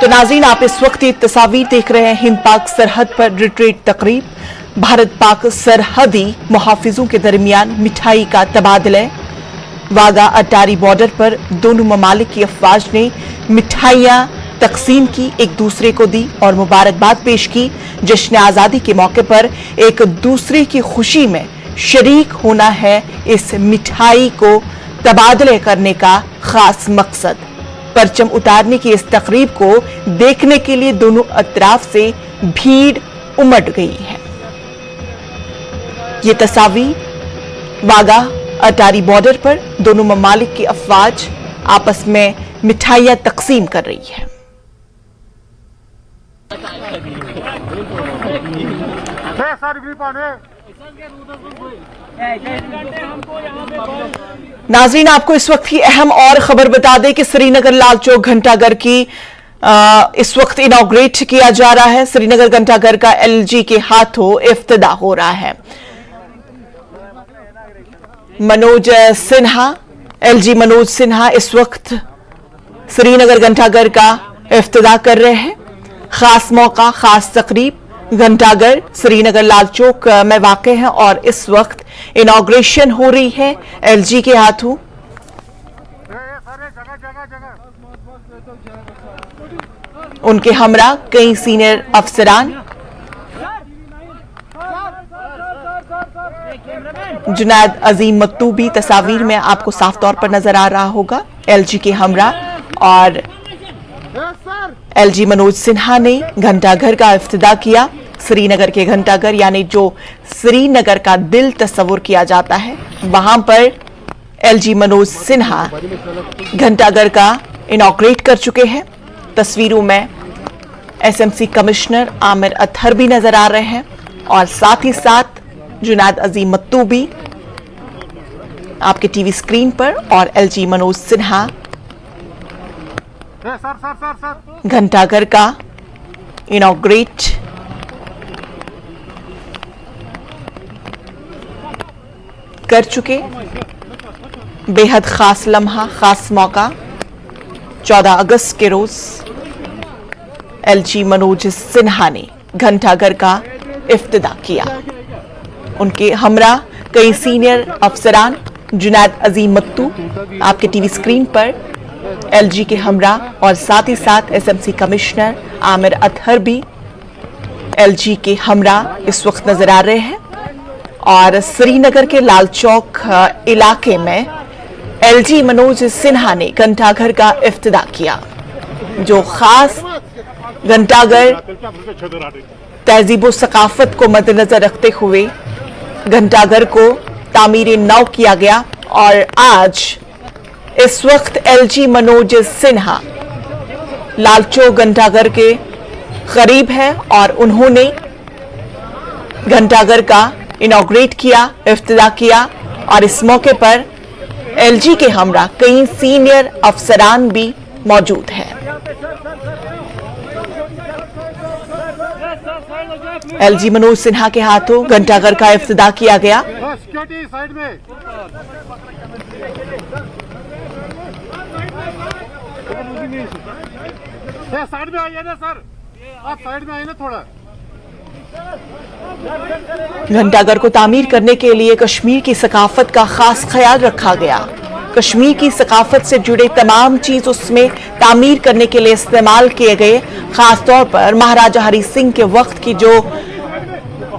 तो नाज़रीन, आप इस वक्त ये तस्वीर देख रहे हैं हिंद पाक सरहद पर रिट्रीट तकरीब। भारत पाक सरहदी मुहाफिजों के दरमियान मिठाई का तबादला। वागा अटारी बॉर्डर पर दोनों ममालिक की अफवाज ने मिठाइयां तकसीम की, एक दूसरे को दी और मुबारकबाद पेश की। जश्न आज़ादी के मौके पर एक दूसरे की खुशी में शरीक होना है इस मिठाई को तबादले करने का खास मकसद। परचम उतारने की इस तकरीब को देखने के लिए दोनों अतराफ से भीड़ उमड़ गई है। ये तस्वीर वागा अटारी बॉर्डर पर दोनों ममालिक की अफवाज आपस में मिठाइयां तकसीम कर रही है। नाज़रीन, आपको इस वक्त की अहम और खबर बता दें कि श्रीनगर लाल चौक घंटाघर की इस वक्त इनॉग्रेट किया जा रहा है। श्रीनगर घंटाघर का एलजी के हाथों इफ्तिदा हो रहा है। मनोज सिन्हा, एलजी मनोज सिन्हा इस वक्त श्रीनगर घंटाघर का इफ्तिदा कर रहे हैं। खास मौका, खास तकरीब घंटाघर श्रीनगर लाल चौक में वाक़े है और इस वक्त इनॉग्रेशन हो रही है एलजी के हाथों। उनके हमरा कई सीनियर अफसरान, जुनैद अजीम मत्तू भी तस्वीर में आपको साफ तौर पर नजर आ रहा होगा। एलजी के हमरा और एलजी मनोज सिन्हा ने घंटाघर का इफ्तिदा किया। श्रीनगर के घंटाघर यानी जो श्रीनगर का दिल तस्वुर किया जाता है, वहां पर एलजी मनोज सिन्हा घंटाघर का इनॉग्रेट कर चुके हैं। तस्वीरों में एसएमसी कमिश्नर आमिर अतहर भी नजर आ रहे हैं और साथ ही साथ जुनैद अजीम मत्तू भी आपके टीवी स्क्रीन पर और एलजी मनोज सिन्हा घंटाघर का इनॉग्रेट कर चुके। बेहद खास लम्हा, खास मौका। 14 अगस्त के रोज एलजी मनोज सिन्हा ने घंटाघर का इफ्तिदा किया। उनके हमरा कई सीनियर अफसरान, जुनैद अजीम मत्तू आपके टीवी स्क्रीन पर एलजी के हमरा और साथ ही साथ एसएमसी कमिश्नर आमिर अतहर भी एलजी के हमरा इस वक्त नजर आ रहे हैं। और श्रीनगर के लाल चौक इलाके में एलजी मनोज सिन्हा ने घंटाघर का इफ्तिदा किया। जो खास घंटाघर तहजीब व सकाफत को मद्देनजर रखते हुए घंटाघर को तामीर नौ किया गया और आज इस वक्त एलजी मनोज सिन्हा लाल चौक घंटाघर के करीब है और उन्होंने घंटाघर का इनॉग्रेट किया, इफ्तिदा किया और इस मौके पर एलजी के हमरा कई सीनियर अफसरान भी मौजूद हैं। एलजी मनोज सिन्हा के हाथों घंटाघर का इफ्तिदा किया गया। साइड में आइए ना सर, आप साइड में आइए ना थोड़ा। घंटाघर को तामीर करने के लिए कश्मीर की सकाफत का खास ख्याल रखा गया। कश्मीर की सकाफत से जुड़े तमाम चीज उसमें तामीर करने के लिए इस्तेमाल किए गए। खास तौर पर महाराजा हरि सिंह के वक्त की जो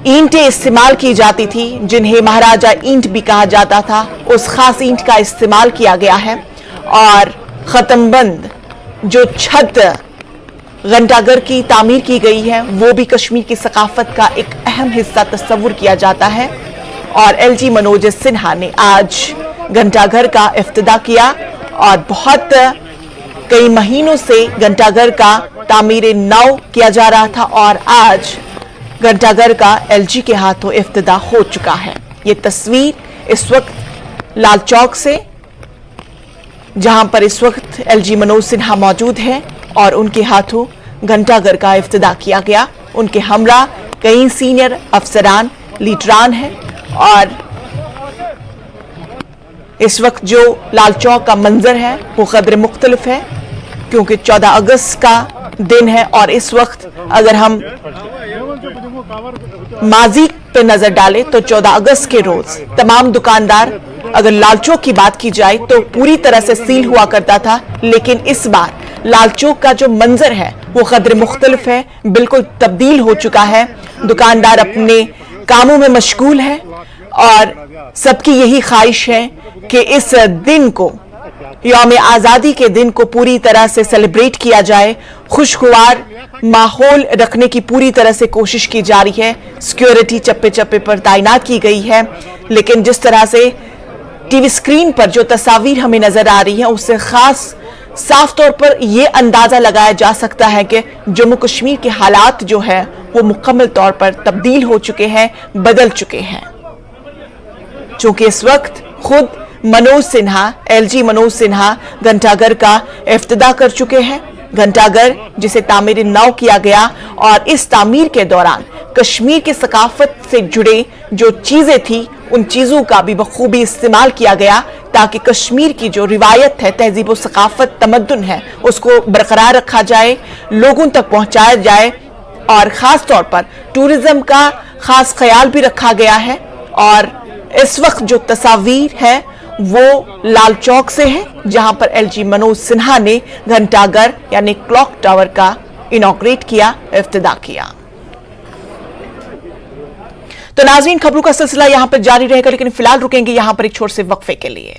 ईंटें इस्तेमाल की जाती थी, जिन्हें महाराजा ईंट भी कहा जाता था, उस खास ईंट का इस्तेमाल किया गया है। और खत्मबंद जो छत घंटाघर की तामीर की गई है, वो भी कश्मीर की सकाफत का एक अहम हिस्सा तस्वुर किया जाता है। और एलजी मनोज सिन्हा ने आज घंटाघर का इफ्तिदा किया और बहुत कई महीनों से घंटाघर का तामीर नौ किया जा रहा था और आज घंटाघर का एलजी के हाथों इफ्तिदा हो चुका है। ये तस्वीर इस वक्त लाल चौक से, जहां पर इस वक्त एलजी मनोज सिन्हा मौजूद हैं और उनके हाथों घंटाघर का इफ्तिदा किया गया। उनके हमरा कई सीनियर अफसरान, लीडरान हैं और इस वक्त जो लाल चौक का मंजर है वो कदर मुख्तलिफ है, क्योंकि 14 अगस्त का दिन है और इस वक्त अगर हम माजी पे नजर डालें तो 14 अगस्त के रोज तमाम दुकानदार, अगर लाल चौक की बात की जाए तो पूरी तरह से सील हुआ करता था, लेकिन इस बार लाल चौक का जो मंजर है वो कदर मुख्तलिफ है, बिल्कुल तब्दील हो चुका है। दुकानदार अपने कामों में मशगूल है और सबकी यही ख्वाहिश है कि इस दिन को, यौम आज़ादी के दिन को पूरी तरह से सेलिब्रेट किया जाए। खुशगवार माहौल रखने की पूरी तरह से कोशिश की जा रही है। सिक्योरिटी चप्पे चप्पे पर तैनात की गई है, लेकिन जिस तरह से टीवी स्क्रीन पर जो तस्वीर हमें नजर आ रही है उससे खास साफ तौर पर यह अंदाजा लगाया जा सकता है कि जम्मू कश्मीर के हालात जो है वो मुकम्मल तौर पर तब्दील हो चुके हैं, बदल चुके हैं। चूंकि इस वक्त खुद मनोज सिन्हा, एलजी मनोज सिन्हा घंटाघर का इफ्तिदा कर चुके हैं। घंटाघर जिसे तामीर नौ किया गया और इस तामीर के दौरान कश्मीर की सकाफत से जुड़े जो चीजें थी उन चीजों का भी बखूबी इस्तेमाल किया गया ताकि कश्मीर की जो रिवायत है, तहजीब व सकाफत, तमद्दुन है, उसको बरकरार रखा जाए, लोगों तक पहुंचाया जाए और खास तौर पर टूरिज्म का खास ख्याल भी रखा गया है। और इस वक्त जो तस्वीर है वो लाल चौक से है जहां पर एलजी मनोज सिन्हा ने घंटाघर यानी क्लॉक टावर का इनॉग्रेट किया, इफ्तिदा किया। तो नाज़रीन, खबरों का सिलसिला यहां पर जारी रहेगा, लेकिन फिलहाल रुकेंगे यहां पर एक छोटे से वक्फे के लिए।